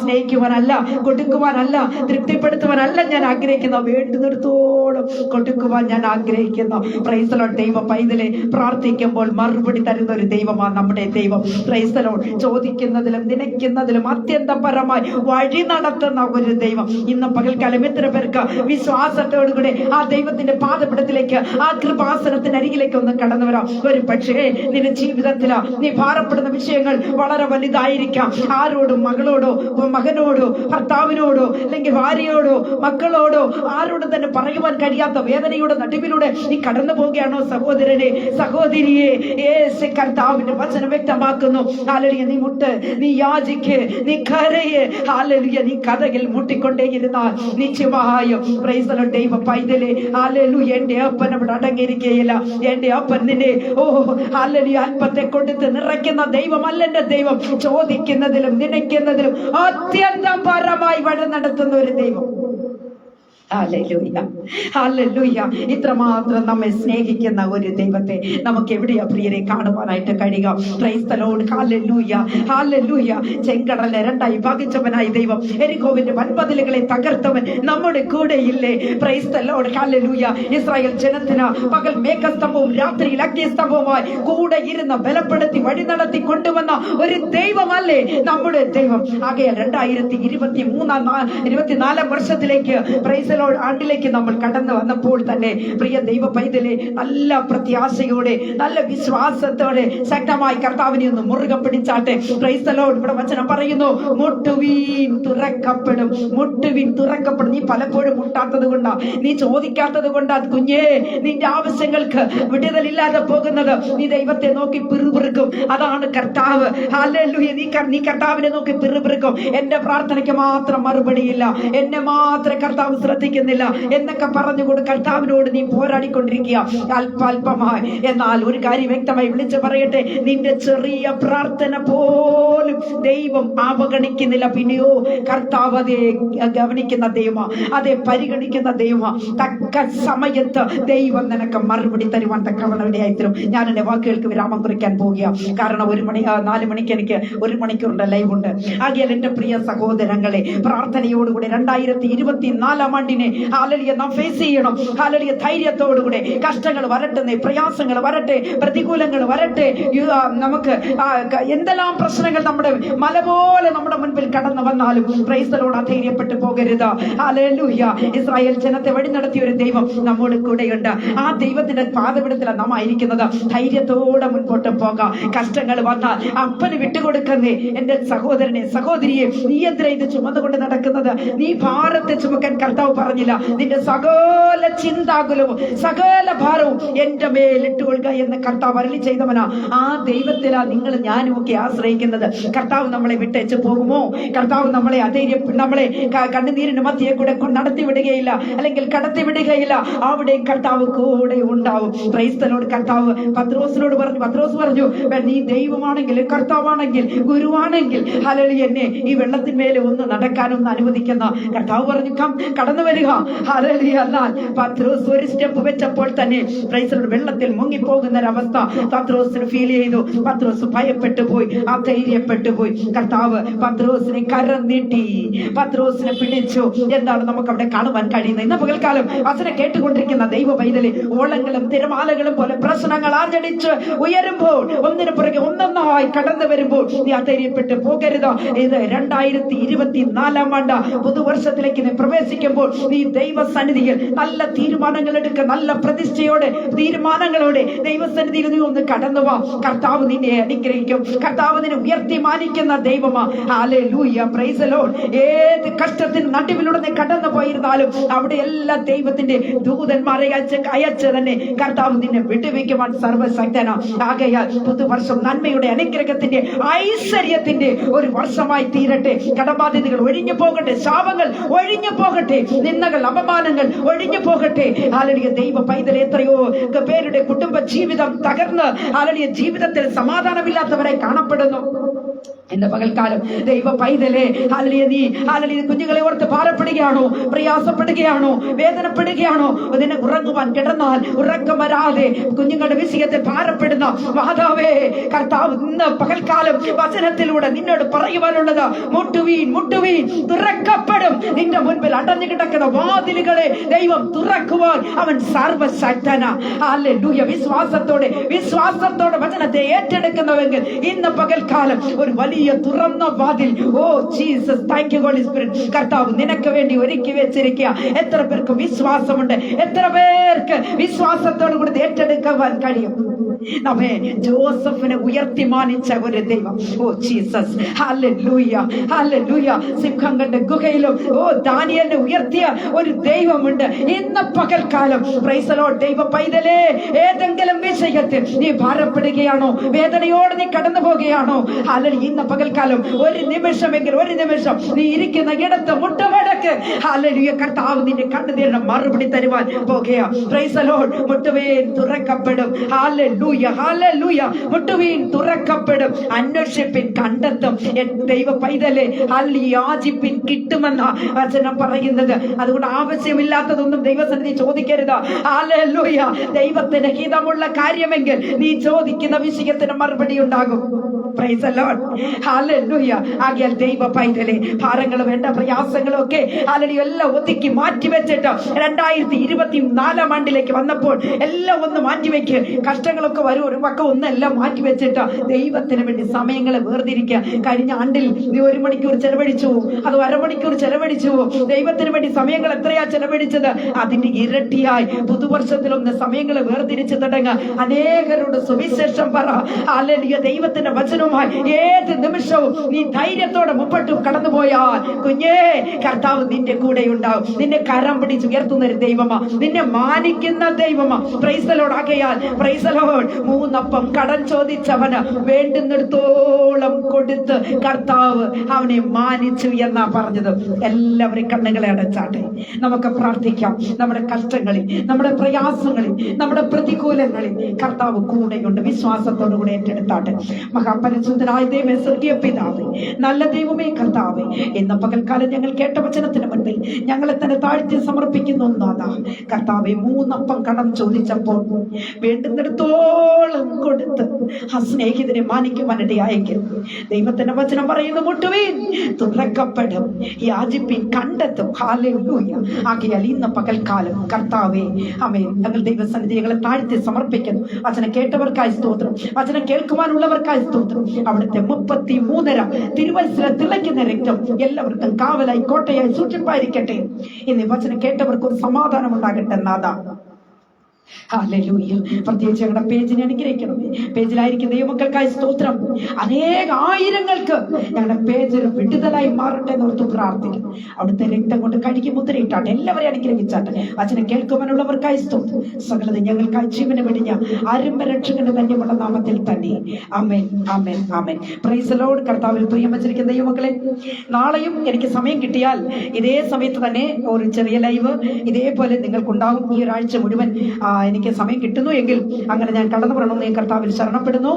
സ്നേഹിക്കുവാനല്ല, കൊടുക്കുവാനല്ല, തൃപ്തിപ്പെടുത്തുവാനല്ല ഞാൻ ആഗ്രഹിക്കുന്ന, വേണ്ടുന്നിടത്തോളം കൊടുക്കുവാൻ ഞാൻ ആഗ്രഹിക്കുന്നു. Praise the Lord. ദൈവ പൈതലേ, പ്രാർത്ഥിക്കുമ്പോൾ മറുപടി തരുന്ന ഒരു ദൈവമാണ് നമ്മുടെ ദൈവം. Praise the Lord. ചോദിക്കുന്നതിലും നനയ്ക്കുന്നതിലും അത്യന്തപരമായി വഴി നടത്തുന്ന ഒരു ദൈവം. ഇന്ന് പകൽക്കാലം എത്ര പേർക്ക് വിശ്വാസത്തോടുകൂടെ ആ ദൈവത്തിന്റെ പാദപീഠത്തിലേക്ക്, ആ കൃപാസനത്തിന്റെ അരികിലേക്ക് ഒന്ന് കടന്നു വരാം. ഒരു പക്ഷേ നിന്റെ ജീവിതത്തില് നീ ഭാരപ്പെടുന്ന വിഷയങ്ങൾ വളരെ വലുതായിരിക്കാം. ആരോടും, മകളോടോ, മകനോടോ, ഭർത്താവിനോടോ, അല്ലെങ്കിൽ ഭാര്യയോടോ, മക്കളോടോ ആരോടും തന്നെ പറയുവാൻ കഴിയാത്ത വേദനയുടെ നടുവിലൂടെ നീ കടന്നു പോവുകയാണോ സഹോദരനെ, സഹോദരിയെ? യേശു കർത്താവിന്റെ വചനം വ്യക്തമാക്കുന്നു. ഹല്ലേലൂയ. നീ മുട്ട്, നീ യാചിക്ക്, നീ കരയ്. ഹല്ലേലൂയ. നീ കഥകൾ മുട്ടിക്കൊണ്ടേയിരുന്നാൽ നിശ്ചയമായും പ്രൈസ് ദി ലോർഡ് ദൈവ പൈതലേ, ഹല്ലേലൂയ, എന്റെ അപ്പൻ അവിടെ അടങ്ങിയിരിക്കുകയില്ല. എന്റെ അപ്പൻ നിന്നെ ഹല്ലേലൂയ അല്പത്തെ കൊടുത്ത് നിറയ്ക്കുന്ന ദൈവമല്ല എന്റെ ദൈവം. ചോദിക്കുന്നതിലും നനയ്ക്കുന്നതിലും അത്യന്തം പരമായി വഴി നടത്തുന്ന ഒരു ദൈവം. Hallelujah, hallelujah. ഇത്രമാത്രം നമ്മെ സ്നേഹിക്കുന്ന ഒരു ദൈവത്തെ നമുക്ക് എവിടെയാ പ്രിയരെ കാണുവാനായിട്ട് കഴിയുക? Praise the Lord. Hallelujah, hallelujah. ചെങ്കടലിനെ രണ്ടായി ഭാഗിച്ചവനായി ദൈവം, എരിഹോവിന്റെ വൻമതിലുകളെ തകർത്തവൻ നമ്മുടെ കൂടെ ഇല്ലേ? Praise the Lord. Hallelujah. Israel ജനത്തിന് പകൽ മേഘസ്തംഭവും രാത്രിയിൽ അഗ്നിസ്തംഭവുമായി കൂടെ ഇരുന്ന് ബലപ്പെടുത്തി വഴി നടത്തി കൊണ്ടുവന്ന ഒരു ദൈവമല്ലേ നമ്മുടെ ദൈവം? ആകെ 2024 വർഷത്തിലേക്ക് പ്രൈസ് ആണ്ടിലേക്ക് നമ്മൾ കടന്നു വന്നപ്പോൾ തന്നെ പ്രിയ ദൈവ പൈതലെ, നല്ല പ്രത്യാശയോടെ, നല്ല വിശ്വാസത്തോടെ ശക്തമായി കർത്താവിനെ ഒന്ന് മുറുകെ പിടിച്ചാട്ടെ. Price the Lord. ഇവിടെ വചനം പറയുന്നു, മുട്ടുവീൻ തുറക്കപ്പെടും, മുട്ടുവീൻ തുറക്കപ്പെടും. നീ പലപ്പോഴും മുട്ടാത്തത് കൊണ്ടാ, നീ ചോദിക്കാത്തത് കൊണ്ടാ കുഞ്ഞേ നിന്റെ ആവശ്യങ്ങൾക്ക് വിടുതലില്ലാതെ പോകുന്നത്. നീ ദൈവത്തെ നോക്കി പിറുപിറുക്കും. അതാണ് കർത്താവ്. ഹല്ലേലൂയ. നീ കർത്താവിനെ നോക്കി പിറുപിറുക്കും. എന്റെ പ്രാർത്ഥനയ്ക്ക് മാത്രം മറുപടിയില്ല, എന്നെ മാത്രം കർത്താവ് ശ്രദ്ധിക്കുന്നില്ല എന്നൊക്കെ പറഞ്ഞുകൊണ്ട് കർത്താവിനോട് നീ പോരാടിക്കൊണ്ടിരിക്കുക അല്പാൽപമായി. എന്നാൽ ഒരു കാര്യം വ്യക്തമായി വിളിച്ചു പറയട്ടെ, നിന്റെ ചെറിയ പ്രാർത്ഥന പോലും ദൈവം അവഗണിക്കുന്നില്ല. പിന്നെയോ കർത്താവ് അതേ ഗവനിക്കുന്ന ദൈവമാ, അതേ പരിഗണിക്കുന്ന ദൈവമാ. തക്ക സമയത്ത് ദൈവം നിനക്ക് മറുപടി തരുവാൻ തക്കവണവിടെയായി തരും. ഞാൻ എന്റെ വാക്കുകൾക്ക് വിരാമം കുറിക്കാൻ പോവുക. കാരണം 4 മണിക്ക് എനിക്ക് 1 മണിക്കൂറിന്റെ ലൈവ് ഉണ്ട്. ആകയാൽ എന്റെ പ്രിയ സഹോദരങ്ങളെ, പ്രാർത്ഥനയോടുകൂടി 2024 ആണ്ടിനെ ഹല്ലേലൂയ നാം ഫേസ് ചെയ്യണം. ഹല്ലേലൂയ. ധൈര്യത്തോടുകൂടെ കഷ്ടങ്ങൾ വരട്ടെ, പ്രയാസങ്ങൾ വരട്ടെ, പ്രതികൂലങ്ങൾ വരട്ടെ, നമുക്ക് എന്തെല്ലാം പ്രശ്നങ്ങൾ നമ്മുടെ മല പോലെ നമ്മുടെ മുൻപിൽ കടന്നു വന്നാലും പ്രൈസ് ദി ലോർഡ് അധൈര്യപ്പെട്ടു പോകരുത്. ഹല്ലേലൂയ. ഇസ്രായേൽ ജനത്തെ വഴി നടത്തിയ ഒരു ദൈവം നമ്മോട് കൂടെയുണ്ട്. ആ ദൈവത്തിന്റെ പാദപീഠത്തിലാണ് നാം ആയിരിക്കുന്നത്. ധൈര്യത്തോടെ മുൻപോട്ട് പോകാം. കഷ്ടങ്ങൾ വന്നാൽ അപ്പന് വിട്ടുകൊടുക്കുന്നേ. എന്റെ സഹോദരനെ, സഹോദരിയെ, നീ എന്തിനാ ഇത് ചുമന്നുകൊണ്ട് നടക്കുന്നത്? നീ ഭാരത്തെ ചുമക്കാൻ കർത്താവ് പറഞ്ഞില്ല. നിന്റെ സകല ചിന്താകുലവും സകല ഭാരവും എന്റെ മേലിട്ടുകൊള്ളുക എന്ന് കർത്താവ് അരുളി ചെയ്തവനാ. ആ ദൈവത്തിലാ നിങ്ങൾ ഞാനും ഒക്കെ ആശ്രയിക്കുന്നത്. കർത്താവ് നമ്മളെ വിട്ടേച്ച് പോകുമോ? കർത്താവ് നമ്മളെ നമ്മളെ കണ്ണുനീരിന് മധ്യേ കൂടെ നടത്തി വിടുകയില്ല, അല്ലെങ്കിൽ കടത്തി വിടുകയില്ല. അവിടെ കർത്താവ് കൂടെ ഉണ്ടാവും. Price the Lord. കർത്താവ് പത്രോസിനോട് പറഞ്ഞു, പത്രോസ് പറഞ്ഞു, നീ ദൈവമാണെങ്കിൽ, കർത്താവാണെങ്കിൽ, ഗുരുവാണെങ്കിൽ ഹല്ലേലൂയ എന്നെ ഈ വെള്ളത്തിന്മേലെ ഒന്ന് നടക്കാനൊന്ന് അനുവദിക്കുന്ന. കർത്താവ് പറഞ്ഞു, കടന്നു വരിക. ഹല്ലേലൂയ. എന്നാൽ പത്രോസ് ഒരു സ്റ്റെപ്പ് വെച്ചപ്പോൾ തന്നെ പ്രൈസ് ദി ലോർഡ് വെള്ളത്തിൽ മുങ്ങിപ്പോകുന്ന ഒരവസ്ഥ പത്രോസിന് ഫീൽ ചെയ്തു. പത്രോസ് ഭയപ്പെട്ടു പോയി, അധൈര്യപ്പെട്ടു പോയി. കർത്താവ് പത്രോസിനെ കരം നീട്ടി പത്രോസിനെ പിടിച്ചു. എന്താണ് നമുക്ക് അവിടെ കാണുവാൻ കഴിയുന്നത്? ഇന്ന് പകൽക്കാലം വചനം കേട്ടുകൊണ്ടിരിക്കുന്ന ദൈവ പൈതലേ, ഓളങ്ങളും തിരമാലകളും പോലെ പ്രശ്നങ്ങൾ ആഞ്ഞടിച്ച് ഉയരുമ്പോൾ, ഒന്നിനു പുറകെ ഒന്നൊന്നായി കടന്നു വരുമ്പോൾ നീ അധൈര്യപ്പെട്ടു പോകരുത്. ഇത് 2024 ആണ്ട് പുതുവർഷത്തിലേക്ക് നീ പ്രവേശിക്കുമ്പോൾ നീ ദൈവസന്നിധിയിൽ നല്ല തീരുമാനങ്ങൾ എടുക്കുക. നല്ല പ്രതിഷ്ഠയോടെ, തീരുമാനങ്ങളോടെ ദൈവസന്നിധിയിൽ നീ ഒന്ന് കടന്നു വാ. കർത്താവ് നിന്നെ അനുഗ്രഹിക്കും. കർത്താവ് നിന്നെ ഉയർത്തി മാനിക്കുന്ന ദൈവമാ. ഹല്ലേലൂയ. Price the Lord. ഏത് കഷ്ടത്തിന് നടുവിലൂടെ നീ കടന്നു പോയിരുന്നാലും അവിടെ എല്ലാ ദൈവത്തിന്റെ ദൂതന്മാരെ അയച്ച് തന്നെ കർത്താവ് നിന്നെ വിടുവിക്കുവാൻ സർവശക്തനാ. ആകയാൽ പുതുവർഷം നന്മയുടെ, അനുഗ്രഹത്തിന്റെ, ഐശ്വര്യത്തിന്റെ ഒരു വർഷമായി തീരട്ടെ. കടബാധ്യതകൾ ഒഴിഞ്ഞു പോകട്ടെ, ശാപങ്ങൾ ഒഴിഞ്ഞു പോകട്ടെ, നിന്ദകൾ, അപമാനങ്ങൾ ഒഴിഞ്ഞു പോകട്ടെ. ഹല്ലേലൂയ. ദൈവ പൈതൽ എത്രയോ പേരുടെ കുടുംബ ജീവിതം തകർന്ന് ഹല്ലേലൂയ ജീവിതത്തിൽ സമാധാനമില്ലാത്തവരായി കാണപ്പെടുന്നു. എന്റെ പകൽക്കാലം ദൈവ പൈതലേ, ഹല്ലേലൂയ, നീ ഹല്ലേലൂയ കുഞ്ഞുങ്ങളെ ഓർത്ത് ഭാരപ്പെടുകയാണോ? പ്രയാസപ്പെടുകയാണോ? വേദനപ്പെടുകയാണോ? അതിനെ ഉറങ്ങുവാൻ കിടന്നാൽ ഉറക്കം വരാതെ കുഞ്ഞുങ്ങളുടെ വിഷയത്തിൽ ഭാരപ്പെടുന്ന മാതാവേ, കർത്താവ് ഇന്ന് പകൽക്കാലം വചനത്തിലൂടെ നിന്നോട് പറയുവാനുള്ളത്, മുട്ടുവീൻ, മുട്ടുവീൻ, തുറക്കപ്പെടും. നിന്റെ മുൻപിൽ അടഞ്ഞു കിടക്കുന്ന വാതിലുകളെ ദൈവം തുറക്കുവാൻ അവൻ സർവശക്തനാ. ഹല്ലേലൂയ. വിശ്വാസത്തോടെ വചനത്തെ ഏറ്റെടുക്കുന്നുവെങ്കിൽ ഇന്ന് പകൽക്കാലം ഒരു വലിയ തുറന്ന വാതിൽ, oh Jesus, thank you Holy Spirit, കർത്താവ് നിനക്ക് വേണ്ടി ഒരുക്കി വെച്ചിരിക്കുക. എത്ര പേർക്ക് വിശ്വാസമുണ്ട്? എത്ര പേർക്ക് വിശ്വാസത്തോടു കൂടി ഏറ്റെടുക്കുവാൻ കഴിയും? നമ്മെ ജോസഫിനെ ഉയർത്തി മാനിച്ച ഒരു ദൈവം. Oh Jesus, hallelujah, hallelujah. സിംഹങ്ങളുടെ ഗുഹയിലും ദാനിയേലിനെ ഉയർത്തിയ ഒരു ദൈവമുണ്ട്. ഇന്ന് പകൽക്കാലം പ്രൈസ് ദി ലോർഡ്, ദൈവ പൈതലേ, ഏതെങ്കിലും വിഷയത്തിൽ നീ ഭാരപ്പെടുകയാണോ, വേദനയോട് നീ കടന്നു പോകുകയാണോ, അല്ലെങ്കിൽ ഇന്ന് പകൽക്കാലം ഒരു നിമിഷമെങ്കിലും, ഒരു നിമിഷം നീ ഇരിക്കുന്ന ഇടത്ത് മുട്ടുമടക്ക്. ഹല്ലേലൂയ. കർത്താവ് നിന്റെ കണ്ണുനീരിന് മറുപടി തരുവാൻ പോകുകയാ. Praise the Lord. മുട്ടുവീൻ തുറക്കപ്പെടും. Hallelujah, hallelujah. മുട്ടുവീൻ തുറക്കപ്പെടും. അന്വേഷിപ്പിൻ കണ്ടെത്തും. ദൈവ പൈതലേ, യാചിപ്പിൻ കിട്ടുമെന്ന വചനം പറയുന്നത്. അതുകൊണ്ട് ആവശ്യമില്ലാത്തതൊന്നും ദൈവസന്നിധി ചോദിക്കരുത്. ഹല്ലേലൂയ. ദൈവത്തിന് ഹിതമുള്ള കാര്യമെങ്കിൽ നീ ചോദിക്കുന്ന വിഷയത്തിന് മറുപടി ഉണ്ടാകും. Price the Lord. ഹല്ലേലൂയ. ആകയാൽ ദൈവ പൈതലേ, ഭാരങ്ങളും വേണ്ട പ്രയാസങ്ങളും ഒക്കെ ഹല്ലേലൂയ എല്ലാം ഒതുക്കി മാറ്റിവെച്ചിട്ട് 2024 ആണ്ടിലേക്ക് വന്നപ്പോൾ എല്ലാം ഒന്ന് മാറ്റിവെക്ക്. കഷ്ടങ്ങളൊക്കെ വരും, ഒരു പക്കം ഒന്നെല്ലാം മാറ്റിവെച്ചിട്ട് ദൈവത്തിന് വേണ്ടി സമയങ്ങളെ വേർതിരിക്കുക. കഴിഞ്ഞ ആണ്ടിൽ നീ 1 മണിക്കൂർ ചെലവഴിച്ചു, അത് അരമണിക്കൂർ ചെലവഴിച്ചു. ദൈവത്തിന് വേണ്ടി സമയങ്ങൾ എത്രയാ ചെലവഴിച്ചത്? അതിന്റെ ഇരട്ടിയായി പുതുവർഷത്തിലൊന്ന് സമയങ്ങളെ വേർതിരിച്ചു തുടങ്ങുക. അനേകരോട് സുവിശേഷം പറ. ഹല്ലേലൂയ. ദൈവത്തിന്റെ വചനവുമായി ഏത് നിമിഷവും നീ ധൈര്യത്തോടെ മുമ്പോട്ട് കടന്നുപോയാൽ കുഞ്ഞേ, കർത്താവ് നിന്റെ കൂടെ ഉണ്ടാവും. നിന്നെ കരം പിടിച്ചുയർത്തുന്ന ഒരു ദൈവമാ, നിന്നെ മാനിക്കുന്ന ദൈവമാ. Praise the Lord. ആകയാൽ പ്രൈസ് ദി ലോർഡ്, 3 അപ്പം കടം ചോദിച്ചവന് വേണ്ടുന്നിടത്തോളം കൊടുത്ത് കർത്താവ് അവനെ മാനിച്ചു എന്നാ പറഞ്ഞത്. എല്ലാവരും കണ്ണുകളെ അടച്ചാട്ടെ. നമുക്ക് പ്രാർത്ഥിക്കാം. നമ്മുടെ കഷ്ടങ്ങളിൽ, നമ്മുടെ പ്രയാസങ്ങളിൽ, നമ്മുടെ പ്രതികൂലങ്ങളിൽ കർത്താവ് കൂടെയുണ്ട്. വിശ്വാസത്തോടു കൂടെ ഏറ്റെടുത്താട്ടെ. മഹാപരിശുദ്ധനായ ദൈവമേ, സ്വർഗീയ പിതാവേ, നല്ല ദൈവമേ, കർത്താവേ, ഇന്ന് പകൽക്കാലം ഞങ്ങൾ കേട്ട വചനത്തിന് മുൻപിൽ ഞങ്ങളെ തന്നെ താഴ്ത്തി സമർപ്പിക്കുന്നു. കർത്താവെ, 3 അപ്പം കടം ചോദിച്ചപ്പോൾ വേണ്ടുന്നിടത്തോളം കൊടുത്ത് ആ സ്നേഹിതനെ മാനിക്കുവാനിടയായെങ്കിൽ ദൈവത്തിന്റെ വചനം പറയുന്നു, മുട്ടുവീൻ തുറക്കപ്പെടും, യാചിപ്പിൻ കണ്ടെത്തും. ഹല്ലേലൂയ. ആകയാൽ ഇന്ന് പകൽക്കാലം കർത്താവേ, ആമേൻ, ഞങ്ങൾ ദൈവസന്നിധി ഞങ്ങളെ താഴ്ത്തി സമർപ്പിക്കുന്നു. വചനം കേട്ടവർക്കായി സ്തോത്രം, വചനം കേൾക്കുവാനുള്ളവർക്കായി സ്തോത്രം. അവിടുത്തെ 33 തിരുവയസ്സിലെ തിളയ്ക്കുന്ന രക്തം എല്ലാവർക്കും കാവലായി കോട്ടയായി സൂക്ഷിപ്പായിരിക്കട്ടെ. ഇന്ന് വചനം കേട്ടവർക്ക് ഒരു സമാധാനം ഉണ്ടാകട്ടെ നാഥാ. ഹല്ലേലൂയ. പ്രത്യേകിച്ച് ഞങ്ങളുടെ പേജിനെ അനുഗ്രഹിക്കണമേ. പേജിലായിരിക്കും ദൈവമക്കൾക്കായി സ്തോത്രം. അനേക ആയിരങ്ങൾക്ക് ഞങ്ങളുടെ പേജ് വിടുതലായി മാറട്ടെ എന്നോർത്ത് പ്രാർത്ഥിക്കും. അവിടുത്തെ രക്തം കൊണ്ട് കഴുകി മുദ്രയിട്ടാട്ടെ. എല്ലാവരെയും അനുഗ്രഹിച്ചാട്ടെ. വചനം കേൾക്കുവാനുള്ളവർക്കായി സ്തോത്രം. സകലത ഞങ്ങൾക്കായി ജീവനെ വെടിഞ്ഞ ആരംഭ രക്ഷകന്റെ ധന്യമുള്ള നാമത്തിൽ തന്നെ. Amen, amen, amen. Praise the Lord. കർത്താവിൽ പ്രിയം വച്ചിരിക്കുന്ന ദൈവമക്കളെ, നാളെയും എനിക്ക് സമയം കിട്ടിയാൽ ഇതേ സമയത്ത് തന്നെ ഒരു ചെറിയ ലൈവ് ഇതേപോലെ നിങ്ങൾക്കുണ്ടാകും. ഈ ഒരാഴ്ച മുഴുവൻ എനിക്ക് സമയം കിട്ടുന്നു എങ്കിൽ അങ്ങനെ ഞാൻ കടന്നു പറയണമെന്ന് ഞാൻ കർത്താവിൽ ശരണപ്പെടുന്നു.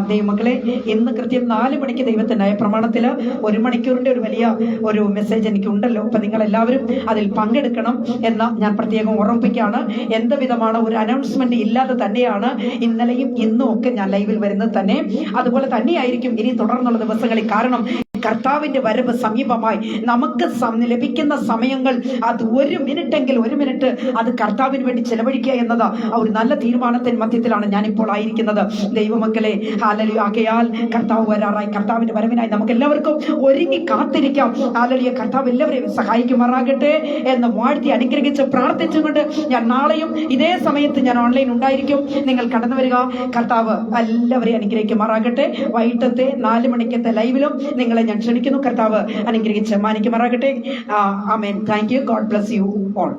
ദൈവമക്കളെ, ഇന്ന് കൃത്യം 4 മണിക്ക് ദൈവത്തിന്റെ പ്രമാണത്തില് 1 മണിക്കൂറിന്റെ ഒരു വലിയ ഒരു മെസ്സേജ് എനിക്കുണ്ടല്ലോ. അപ്പൊ നിങ്ങൾ എല്ലാവരും അതിൽ പങ്കെടുക്കണം എന്ന് ഞാൻ പ്രത്യേകം ഓർമ്മിപ്പിക്കുകയാണ്. എന്ത് വിധമാണ് ഒരു അനൗൺസ്മെന്റ് ഇല്ലാതെ തന്നെയാണ് ഇന്നലെയും ഇന്നും ഒക്കെ ഞാൻ ലൈവിൽ വരുന്നത് തന്നെ. അതുപോലെ തന്നെയായിരിക്കും ഇനി തുടർന്നുള്ള ദിവസങ്ങളിൽ. കാരണം കർത്താവിന്റെ വരവ് സമീപമായി. നമുക്ക് ലഭിക്കുന്ന സമയങ്ങൾ അത് 1 മിനിറ്റ് അത് കർത്താവിന് വേണ്ടി ചെലവഴിക്കുക എന്നത് ഒരു നല്ല തീരുമാനത്തിന് മധ്യത്തിലാണ് ഞാനിപ്പോൾ ആയിരിക്കുന്നത്. ദൈവമക്കളെ, ഹല്ലേലൂയ. ആകയാൽ കർത്താവ് വരാറായി. കർത്താവിന്റെ വരവിനായി നമുക്ക് എല്ലാവർക്കും ഒരുങ്ങി കാത്തിരിക്കാം. ഹല്ലേലൂയ. കർത്താവ് എല്ലാവരെയും സഹായിക്കുമാറാകട്ടെ എന്ന് വാഴ്ത്തി അനുഗ്രഹിച്ച് പ്രാർത്ഥിച്ചുകൊണ്ട് ഞാൻ നാളെയും ഇതേ സമയത്ത് ഞാൻ ഓൺലൈൻ ഉണ്ടായിരിക്കും. നിങ്ങൾ കടന്നു വരിക. കർത്താവ് എല്ലാവരെയും അനുഗ്രഹിക്കുമാറാകട്ടെ. വൈകിട്ടത്തെ 4 മണിക്കത്തെ ലൈവിലും നിങ്ങളെ ഞാൻ ക്ഷണിക്കുന്നു. കർത്താവ് അനുഗ്രഹിച്ച് മാനിക്കുമാറാകട്ടെ. Amen. Thank you. God bless you all.